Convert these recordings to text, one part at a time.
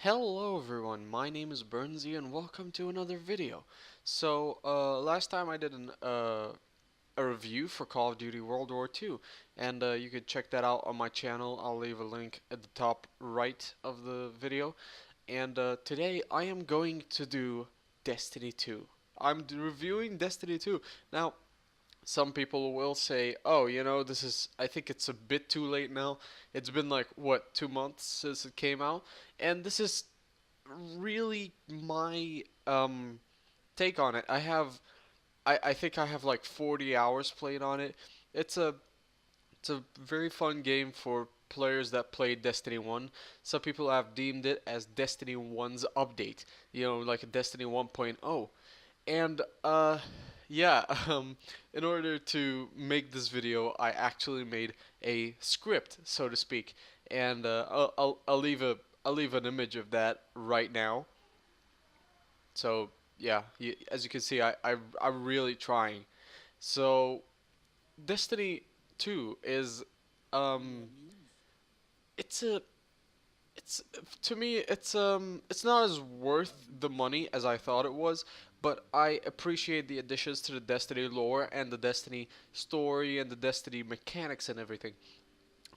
Hello everyone, my name is Bernsey and welcome to another video. Last time I did a review for Call of Duty World War II, and you could check that out on my channel. I'll leave a link at the top right of the video. And today I am going to do Destiny 2. Reviewing Destiny 2. Now, some people will say, oh, I think it's a bit too late now. It's been like, what, 2 months since it came out? And this is really my take on it. I think I have like 40 hours played on it. It's a it's a very fun game for players that played Destiny 1. Some people have deemed it as Destiny 1's update, like a Destiny 1.0. And yeah, in order to make this video, I actually made a script, so to speak, and I'll leave an image of that right now. So yeah, as you can see, I'm really trying. So Destiny 2 is um it's a it's to me it's not as worth the money as I thought it was, but I appreciate the additions to the Destiny lore and the Destiny story and the Destiny mechanics and everything.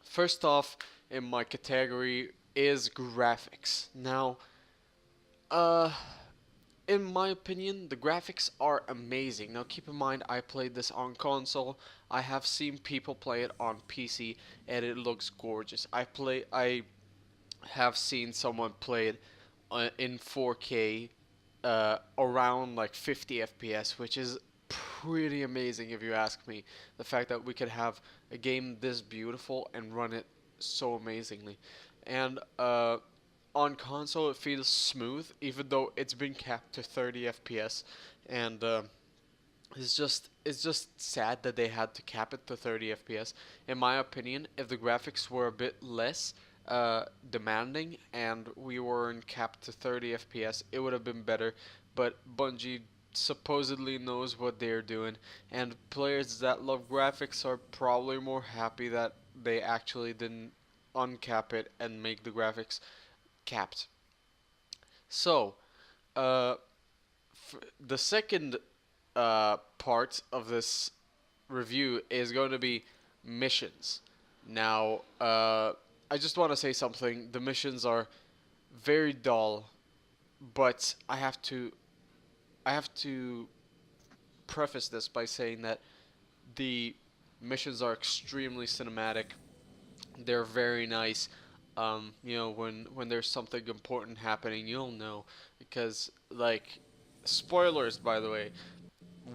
First off, in my category is graphics. Now, uh in my opinion, the graphics are amazing. Now, keep in mind, I played this on console. I have seen people play it on PC, and it looks gorgeous. I have seen someone play it in 4K, around like 50 FPS, which is pretty amazing if you ask me. The fact that we could have a game this beautiful and run it so amazingly, and on console it feels smooth, even though it's been capped to 30 FPS, and it's just sad that they had to cap it to 30 FPS. In my opinion, if the graphics were a bit less demanding and we weren't capped to 30 FPS, it would have been better. But Bungie supposedly knows what they're doing, and players that love graphics are probably more happy that they actually didn't uncap it and make the graphics capped. So, uh, the second part of this review is going to be missions. Now, I just want to say something. The missions are very dull, but I have to preface this by saying that the missions are extremely cinematic. They're very nice. When there's something important happening, you'll know because like spoilers, by the way,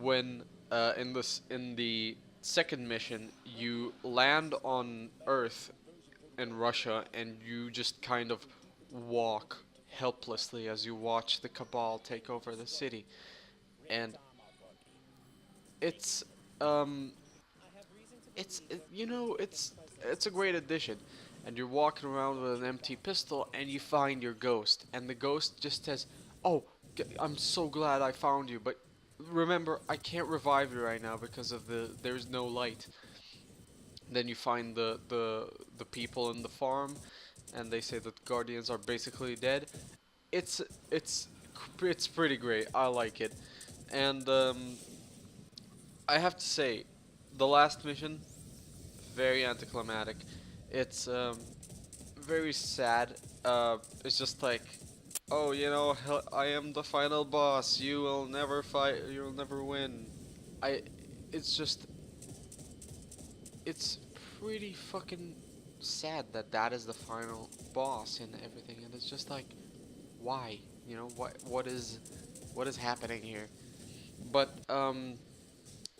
when in the second mission you land on Earth in Russia and you just kind of walk helplessly as you watch the Cabal take over the city, and it's um it's a great addition. And you're walking around with an empty pistol and you find your ghost, and the ghost just says, "Oh, I'm so glad I found you, but remember, I can't revive you right now because of there's no light." Then you find the people in the farm, and they say that guardians are basically dead. It's it's it's pretty great. I like it, and I have to say, the last mission, very anticlimactic. It's very sad. It's just like, oh, I am the final boss. You will never fight. You'll never win. I. It's just. It's pretty fucking sad that that is the final boss and everything, and it's just like, why? What is happening here? But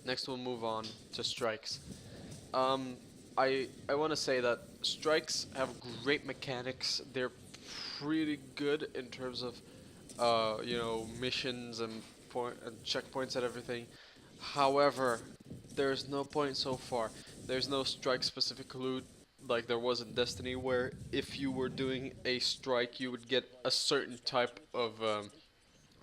next we'll move on to strikes. Um, I want to say that strikes have great mechanics. They're pretty good in terms of missions and point and checkpoints and everything. However, there's no point so far. There's no strike specific loot like there was in Destiny, where if you were doing a strike, you would get a certain type of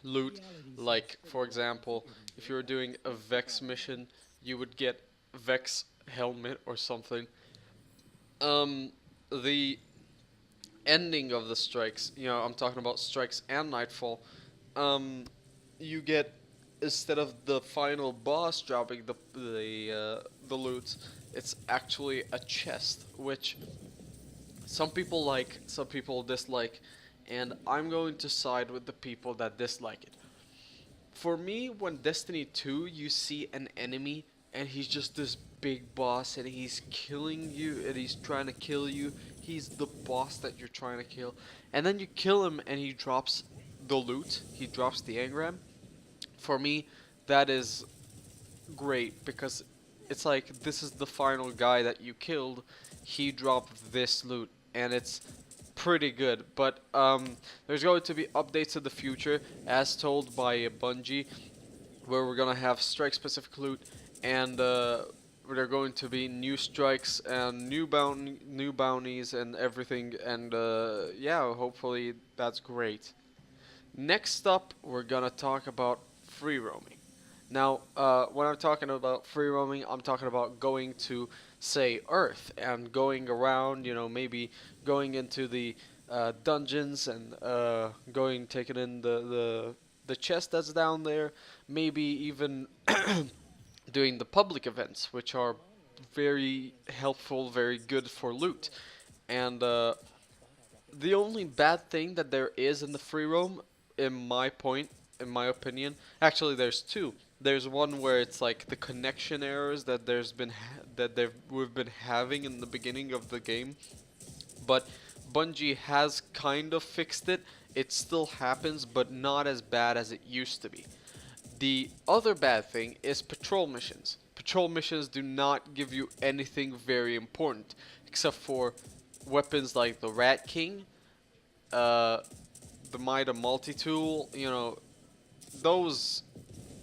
loot. Like, for example, if you were doing a Vex mission, you would get Vex helmet or something. Um, the ending of the strikes, I'm talking about strikes and nightfall, um, you get, instead of the final boss dropping the loot, it's actually a chest, which some people like, some people dislike, and I'm going to side with the people that dislike it. For me, when Destiny 2, you see an enemy and he's just this big boss and he's killing you and he's trying to kill you. He's the boss that you're trying to kill. And then you kill him and he drops the loot, he drops the engram. For me, that is great because it's like this is the final guy that you killed. He dropped this loot and it's pretty good. But there's going to be updates in the future, as told by Bungie, where we're gonna have strike specific loot, and there are going to be new strikes and new bounties and everything. And yeah, hopefully that's great. Next up, we're gonna talk about free roaming. Now, when I'm talking about free roaming, I'm talking about going to, say, Earth and going around, maybe going into the dungeons and taking in the chest that's down there, maybe even doing the public events, which are very helpful, very good for loot. And the only bad thing that there is in the free roam, in my opinion, actually there's two. There's one where it's like the connection errors that we've been having in the beginning of the game, but Bungie has kind of fixed it. It still happens, but not as bad as it used to be. The other bad thing is patrol missions. Patrol missions do not give you anything very important, except for weapons like the Rat King, uh, the Mida multi-tool, those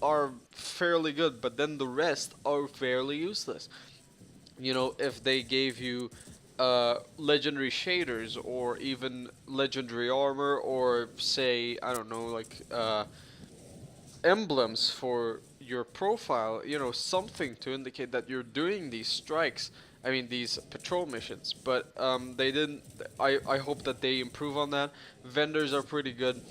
are fairly good, but then the rest are fairly useless. If they gave you legendary shaders or even legendary armor, or say, I don't know, like emblems for your profile, something to indicate that you're doing these strikes, I mean these patrol missions. But they didn't. I hope that they improve on that. Vendors are pretty good,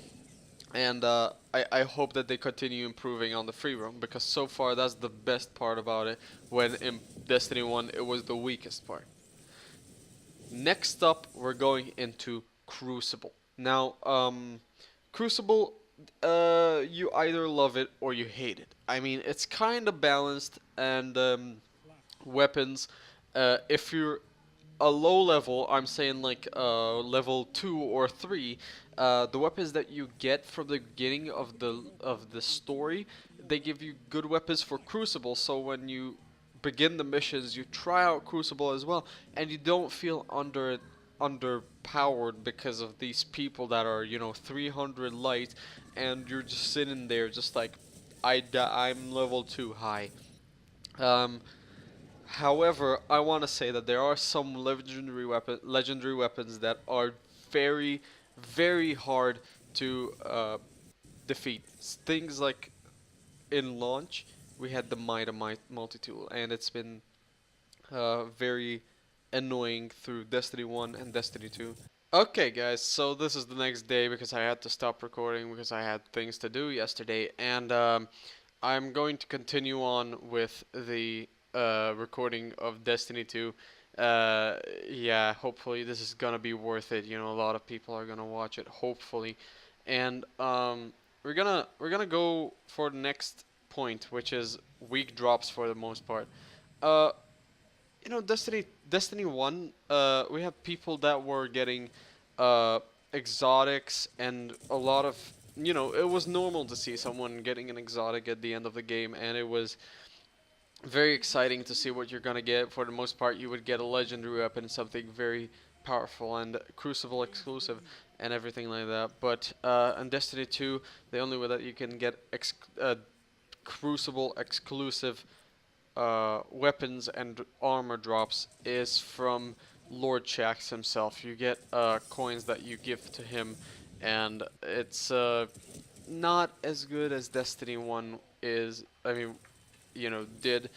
and I hope that they continue improving on the free roam, because so far that's the best part about it, when in Destiny 1 it was the weakest part. Next up, we're going into Crucible. Now, Crucible, you either love it or you hate it. I mean, it's kind of balanced, and weapons. If you're a low level, I'm saying like level 2 or 3, the weapons that you get from the beginning of the story, they give you good weapons for Crucible. So when you begin the missions, you try out Crucible as well, and you don't feel underpowered because of these people that are 300 light, and you're just sitting there just like I'm level 2 high. Um, However, I want to say that there are some legendary weapons that are very, very hard to defeat. Things like in launch, we had the multi-tool, and it's been very annoying through Destiny 1 and Destiny 2. Okay, guys, so this is the next day because I had to stop recording because I had things to do yesterday, and I'm going to continue on with the recording of Destiny 2. Yeah, hopefully this is gonna be worth it. A lot of people are gonna watch it, hopefully, and we're gonna go for the next point, which is weak drops for the most part. Uh, Destiny 1, we have people that were getting uh, exotics, and a lot of, it was normal to see someone getting an exotic at the end of the game, and it was very exciting to see what you're gonna get. For the most part, you would get a legendary weapon, something very powerful and Crucible exclusive and everything like that. But in Destiny 2, the only way that you can get Crucible exclusive weapons and armor drops is from Lord Shaxx himself. You get coins that you give to him, and it's not as good as Destiny 1 is. I mean, did,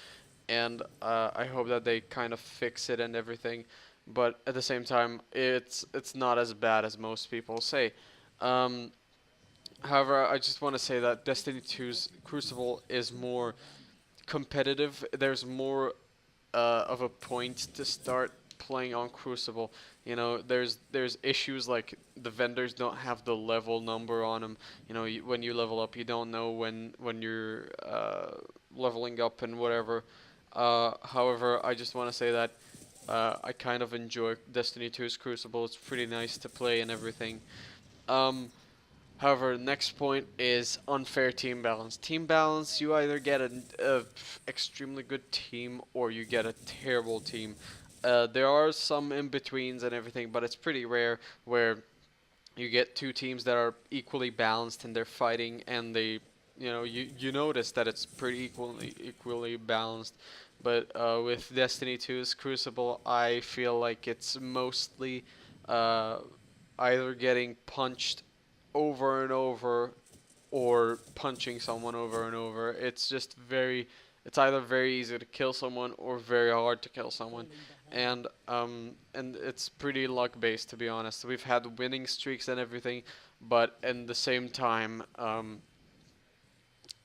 and I hope that they kind of fix it and everything. but at the same time, it's not as bad as most people say. Um, However, I just want to say that Destiny 2's Crucible is more competitive. There's more of a point to start playing on Crucible. You know, there's issues like the vendors don't have the level number on them. You know, when you level up, you don't know when you're leveling up and whatever. However, I just want to say that I kind of enjoy Destiny 2's Crucible. It's pretty nice to play and everything. Um, However, next point is unfair team balance. Team balance, you either get a extremely good team or you get a terrible team. There are some in betweens and everything, but it's pretty rare where you get two teams that are equally balanced and they're fighting and they, you notice that it's pretty equally balanced. But with Destiny 2's Crucible, I feel like it's mostly uh, either getting punched over and over or punching someone over and over. It's either very easy to kill someone or very hard to kill someone. And it's pretty luck based, to be honest. We've had winning streaks and everything, but in the same time,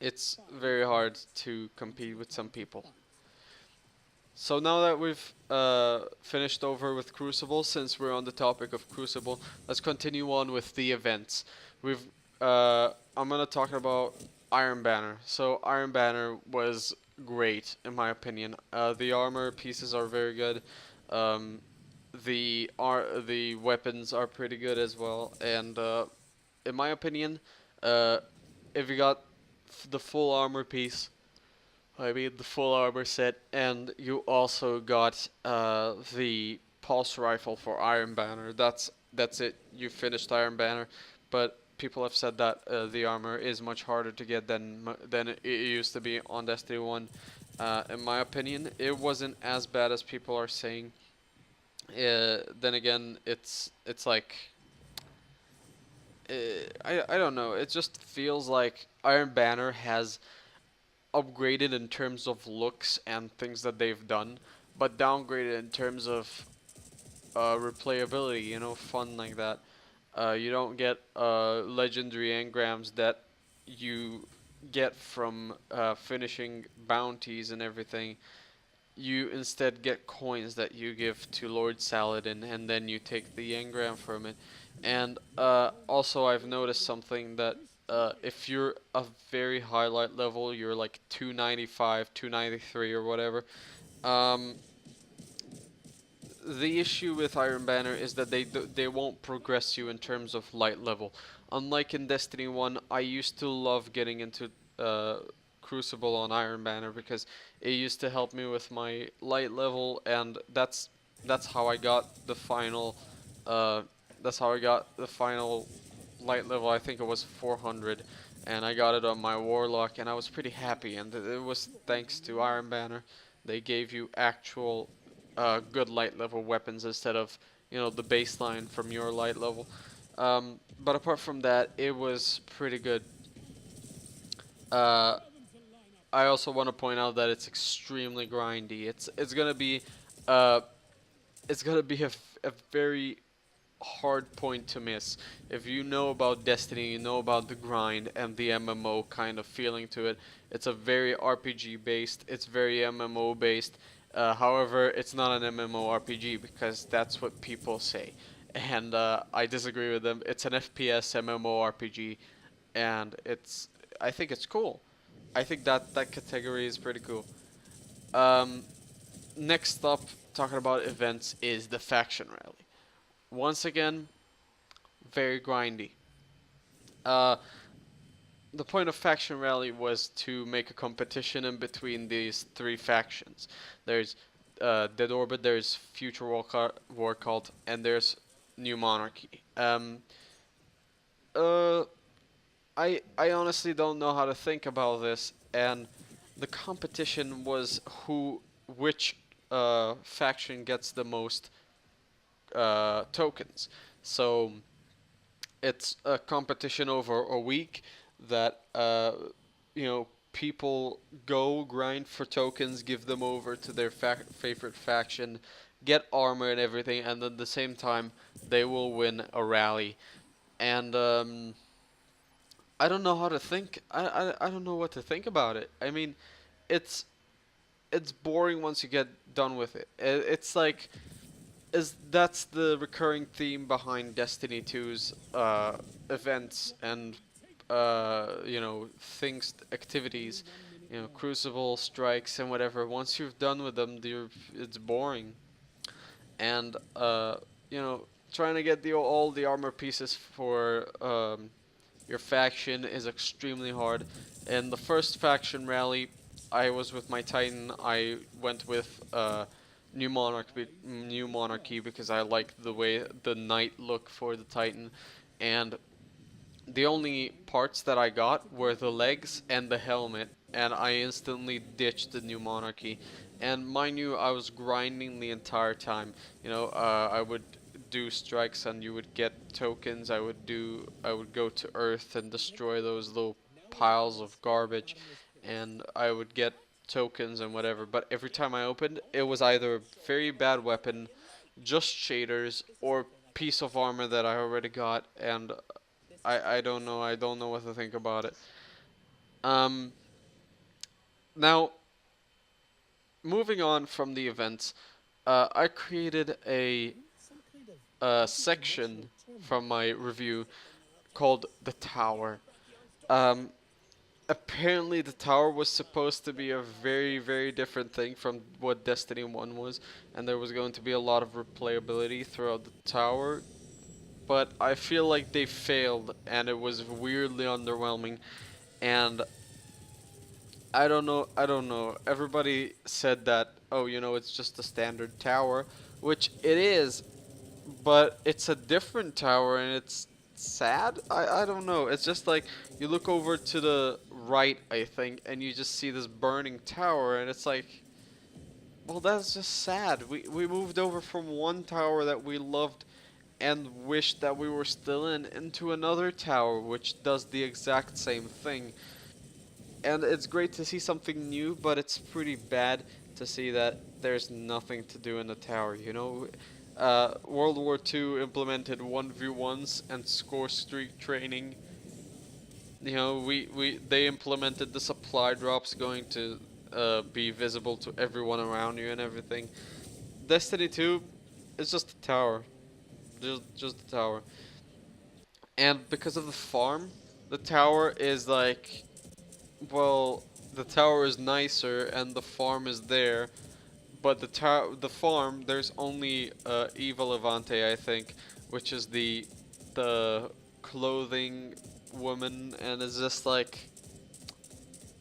it's very hard to compete with some people. So now that we've finished over with Crucible, since we're on the topic of Crucible, let's continue on with the events. We've I'm gonna talk about Iron Banner. So Iron Banner was great in my opinion. The armor pieces are very good. Um, the weapons are pretty good as well, and in my opinion, uh, if you got the full armor piece, I mean the full armor set, and you also got the pulse rifle for Iron Banner. That's it. You finished Iron Banner, but people have said that the armor is much harder to get than it used to be on Destiny 1. In my opinion, it wasn't as bad as people are saying. Then again, it's like I don't know. It just feels like Iron Banner has upgraded in terms of looks and things that they've done, but downgraded in terms of replayability, fun like that. You don't get legendary engrams that you get from finishing bounties and everything. You instead get coins that you give to Lord Saladin, and then you take the engram from it. And also, I've noticed something that if you're a very high light level, you're like 295, 293, or whatever. Um, the issue with Iron Banner is that they won't progress you in terms of light level. Unlike in Destiny 1, I used to love getting into Crucible on Iron Banner because it used to help me with my light level, and that's how I got the final uh, that's how I got the final light level. I think it was 400, and I got it on my Warlock, and I was pretty happy. And it was thanks to Iron Banner. They gave you actual good light level weapons instead of the baseline from your light level. But apart from that, it was pretty good. Uh, I also want to point out that it's extremely grindy. Uh, it's gonna be a very hard point to miss. If you know about Destiny, you know about the grind and the MMO kind of feeling to it. It's a very RPG based, it's very MMO based. However, it's not an MMORPG because that's what people say. And I disagree with them. It's an FPS MMORPG, and I think it's cool. I think that category is pretty cool. Um, Next up, talking about events, is the faction rally. Once again, very grindy. Uh, the point of faction rally was to make a competition in between these three factions. There's Dead Orbit, there's Future War Cult, and there's New Monarchy. Uh, I honestly don't know how to think about this, and the competition was which faction gets the most tokens. So it's a competition over a week that people go grind for tokens, give them over to their favorite faction, get armor and everything, and at the same time they will win a rally. And I don't know how to think. I don't know what to think about it. I mean, it's it's boring once you get done with it. It's like is that's the recurring theme behind Destiny 2's events and things, activities, Crucible strikes and whatever. Once you've done with them, it's boring. And trying to get all the armor pieces for your faction is extremely hard. In the first faction rally, I was with my Titan. I went with New Monarchy because I like the way the knight look for the Titan, and the only parts that I got were the legs and the helmet, and I instantly ditched the New Monarchy. And mind you, I was grinding the entire time. I would do strikes and you would get tokens. I would go to Earth and destroy those little piles of garbage, and I would get tokens and whatever. But every time I opened, it was either a very bad weapon, just shaders, or piece of armor that I already got, and I don't know. I don't know what to think about it. Um, Now, moving on from the events, I created a section from my review called the Tower. Um, Apparently, the Tower was supposed to be a very, very different thing from what Destiny 1 was, and there was going to be a lot of replayability throughout the Tower. But I feel like they failed, and it was weirdly underwhelming. And I don't know. I don't know. Everybody said that, oh, it's just a standard tower, which it is, but it's a different tower and it's sad. I don't know. It's just like you look over to the right, I think, and you just see this burning tower, and it's like, well, that's just sad. We moved over from one tower that we loved and wished that we were still in into another tower which does the exact same thing. And it's great to see something new, but it's pretty bad to see that there's nothing to do in the tower. World War II implemented 1v1s and score streak training. They implemented the supply drops going to be visible to everyone around you and everything. Destiny 2 is just a tower, just a tower. And because of the tower is like, well, the tower is nicer and the farm is there, but the farm, there's only Eva Levante, I think, which is the clothing woman, and it's just like,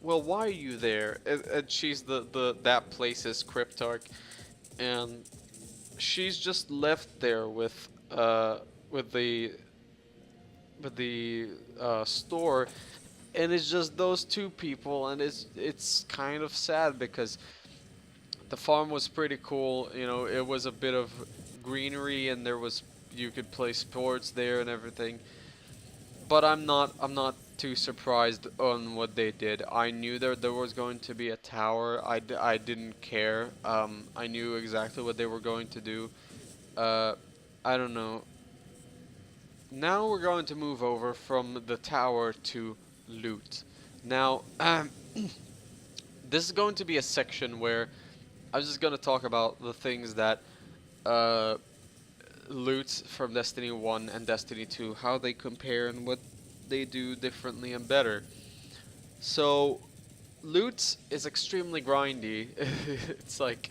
well, why are you there? And she's the that place's cryptarch, and she's just left there with the store, and it's just those two people, and it's kind of sad because the farm was pretty cool. It was a bit of greenery, and you could play sports there and everything. But I'm not too surprised on what they did. I knew there was going to be a tower. I didn't care. I knew exactly what they were going to do. Uh, I don't know. Now we're going to move over from the tower to loot. Now, this is going to be a section where I'm just gonna talk about the things that uh, loot from Destiny 1 and Destiny 2, how they compare and what they do differently and better. So, loot is extremely grindy. It's like,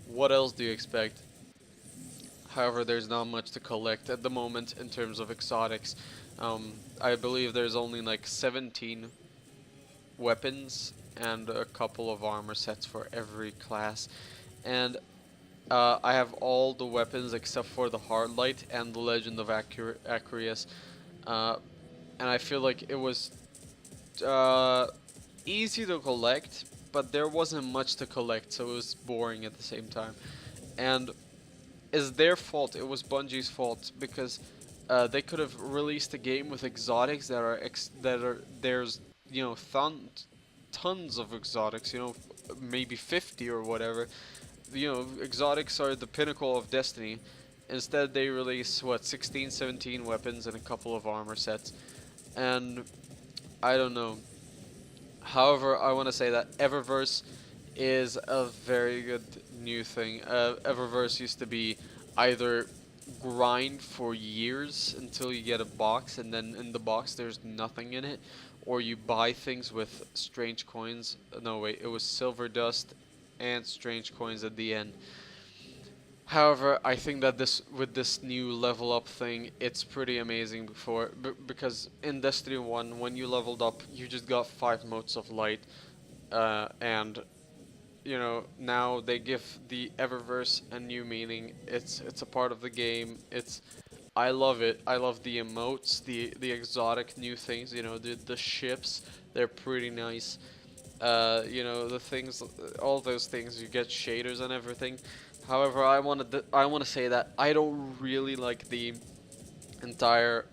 what else do you expect? However, there's not much to collect at the moment in terms of exotics. I believe there's only like 17 weapons and a couple of armor sets for every class. And I have all the weapons except for the Hardlight and the Legend of Acreus. Uh, and I feel like it was uh, easy to collect, but there wasn't much to collect, so it was boring at the same time. And it's their fault. It was Bungie's fault because they could have released a game with exotics there's tons of exotics, maybe 50 or whatever, exotics are the pinnacle of Destiny. Instead, they release what 16, 17 weapons and a couple of armor sets, and I don't know. However, I want to say that Eververse is a very good new thing. Eververse used to be either grind for years until you get a box, and then in the box there's nothing in it, or you buy things with strange coins. No, wait, it was silver dust and strange coins at the end. However, I think that this with this new level up thing, it's pretty amazing because in Destiny 1, when you leveled up, you just got 5 motes of light, and now they give the Eververse a new meaning. It's a part of the game. I love it. I love the emotes, the exotic new things. The ships. They're pretty nice. The things, all those things. You get shaders and everything. However, I want to say that I don't really like the entire.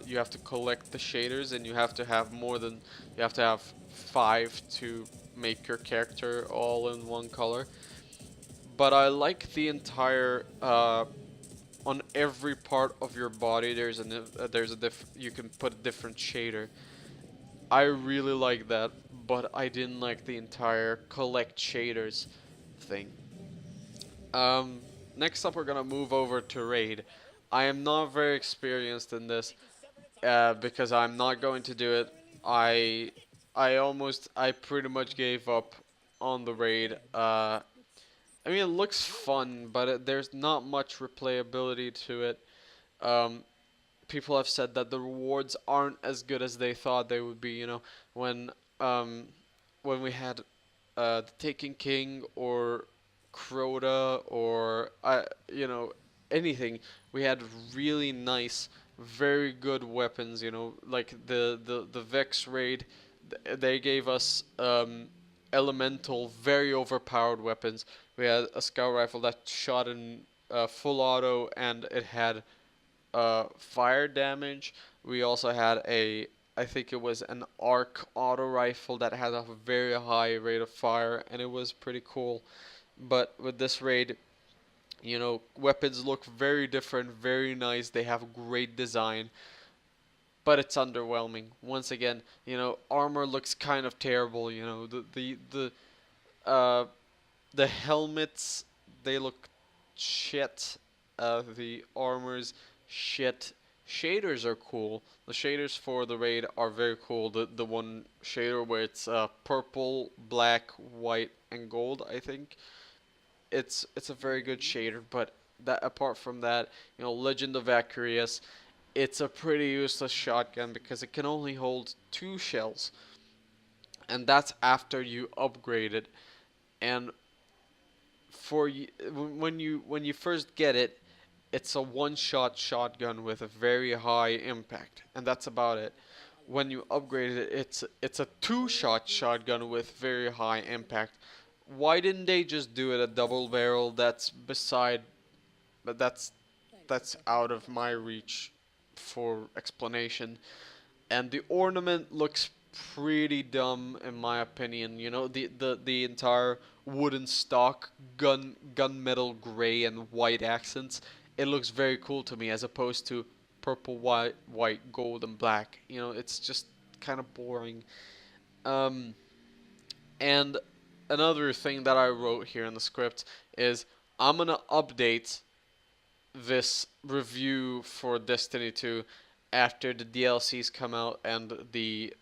You have to collect the shaders, and you have to have 5 to make your character all in one color. But I like the entire. On every part of your body, you can put a different shader. I really like that, but I didn't like the entire collect shaders thing. Um, Next up, we're gonna move over to raid. I am not very experienced in this, because I'm not going to do it. I I pretty much gave up on the raid. I mean, it looks fun, but there's not much replayability to it. Um, People have said that the rewards aren't as good as they thought they would be. When um, when we had the Taken King or Crota or anything, we had really nice, very good weapons. Like the Vex raid, they gave us elemental, very overpowered weapons. We had a scout rifle that shot in full auto, and it had fire damage. We also had I think it was an arc auto rifle that had a very high rate of fire, and it was pretty cool. But with this raid, weapons look very different, very nice. They have great design, but it's underwhelming. Once again, armor looks kind of terrible. Uh, the helmets, they look shit. The armors, shit. Shaders are cool. The shaders for the raid are very cool. The one shader where it's purple, black, white, and gold, I think. It's a very good shader, but that apart from that, Legend of Aquarius, it's a pretty useless shotgun because it can only hold 2 shells, and that's after you upgrade it. And when you first get it, it's a one-shot shotgun with a very high impact, and that's about it. When you upgrade it, it's a two-shot shotgun with very high impact. Why didn't they just do it a double barrel? But that's out of my reach for explanation. And the ornament looks pretty dumb in my opinion. The entire wooden stock, gunmetal gray and white accents. It looks very cool to me as opposed to purple, white, gold, and black. It's just kind of boring. Um, and another thing that I wrote here in the script is I'm gonna update this review for Destiny 2 after the DLCs come out and the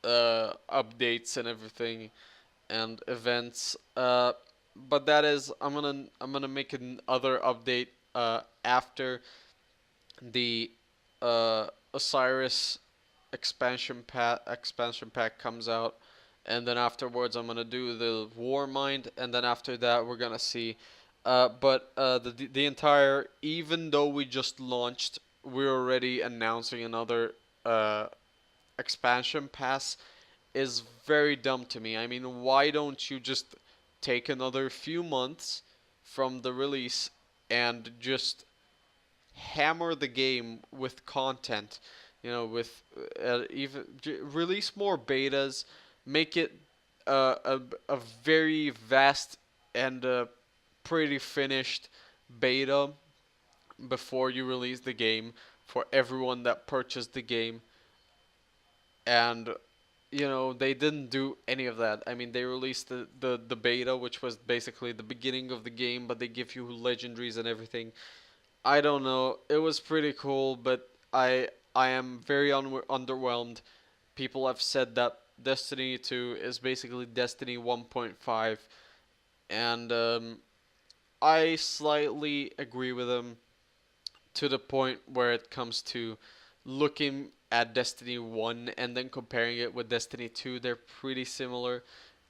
updates and everything and events. But that is, I'm gonna make another update after the Osiris expansion pack comes out, and then afterwards I'm gonna do the Warmind, and then after that we're gonna see. But the entire, even though we just launched, we're already announcing another expansion pass is very dumb to me. I mean, why don't you just take another few months from the release and just hammer the game with content? With even release more betas, make it a very vast and pretty finished beta before you release the game for everyone that purchased the game. And they didn't do any of that. I mean, they released the beta, which was basically the beginning of the game, but they give you legendaries and everything. I don't know. It was pretty cool, but I am very underwhelmed. People have said that Destiny 2 is basically Destiny 1.5, and I slightly agree with them to the point where it comes to looking at Destiny 1 and then comparing it with Destiny 2. They're pretty similar.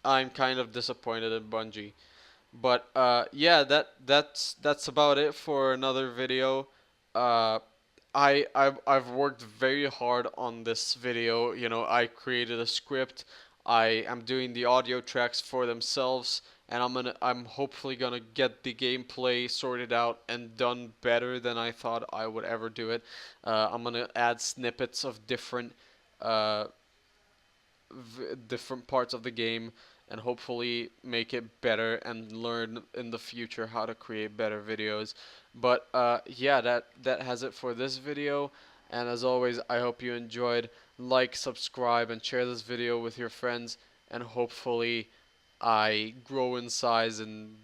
I'm kind of disappointed in Bungie. But yeah, that's about it for another video. Uh, I've worked very hard on this video. I created a script. I am doing the audio tracks for themselves, and I'm hopefully gonna get the gameplay sorted out and done better than I thought I would ever do it. I'm gonna add snippets of uh, different parts of the game and hopefully make it better and learn in the future how to create better videos. But yeah, that has it for this video. And as always, I hope you enjoyed. Like, subscribe, and share this video with your friends. And hopefully, I grow in size. And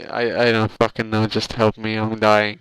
I don't fucking know. Just help me. I'm dying.